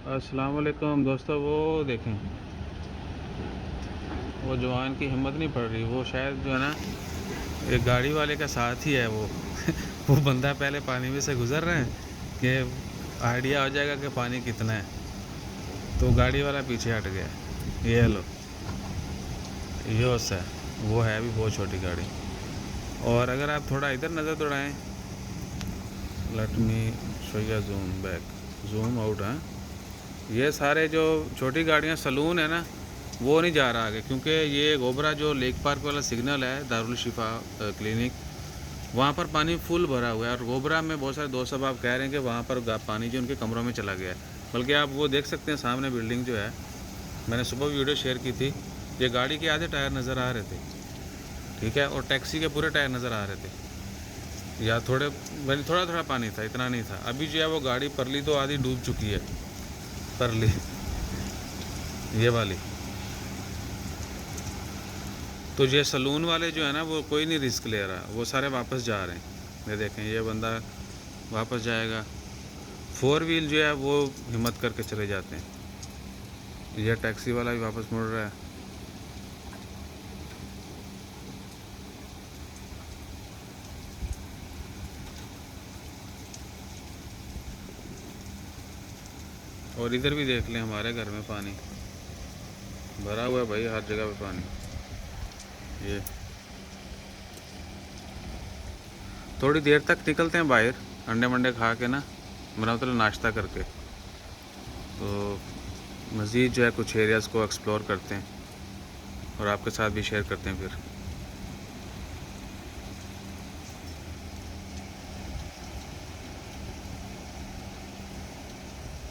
अस्सलाम वालेकुम दोस्तों। वो देखें, वो जवान की हिम्मत नहीं पड़ रही। वो शायद जो है ना, एक गाड़ी वाले का साथ ही है वो। वो बंदा पहले पानी में से गुजर रहे हैं कि आइडिया हो जाएगा कि पानी कितना है, तो गाड़ी वाला पीछे हट गया। ये लो, योस है। वो है भी बहुत छोटी गाड़ी। और अगर आप थोड़ा इधर नज़र दौड़ाएं, let me show you zoom back, zoom out. हाँ, ये सारे जो छोटी गाड़ियाँ सलून है ना, वो नहीं जा रहा आगे, क्योंकि ये गोबरा जो लेक पार्क वाला सिग्नल है, दारुल शिफा क्लिनिक, वहाँ पर पानी फुल भरा हुआ है। और गोबरा में बहुत सारे दोस्त अब आप कह रहे हैं कि वहाँ पर पानी जो उनके कमरों में चला गया है। बल्कि आप वो देख सकते हैं, सामने बिल्डिंग जो है, मैंने सुबह वीडियो शेयर की थी, ये गाड़ी के आधे टायर नज़र आ रहे थे, ठीक है, और टैक्सी के पूरे टायर नज़र आ रहे थे, या थोड़े वही थोड़ा थोड़ा पानी था, इतना नहीं था। अभी जो है वो गाड़ी परली तो आधी डूब चुकी है, परली ये वाली। तो ये सलून वाले जो है ना, वो कोई नहीं रिस्क ले रहा, वो सारे वापस जा रहे हैं। ये देखें, ये बंदा वापस जाएगा। फोर व्हील जो है वो हिम्मत करके चले जाते हैं। यह टैक्सी वाला भी वापस मुड़ रहा है। और इधर भी देख लें, हमारे घर में पानी भरा हुआ है भाई, हर जगह पे पानी। ये थोड़ी देर तक निकलते हैं बाहर, अंडे मंडे खा के ना, मेरा मतलब नाश्ता करके, तो मज़ीद जो है कुछ एरियाज़ को एक्सप्लोर करते हैं और आपके साथ भी शेयर करते हैं फिर।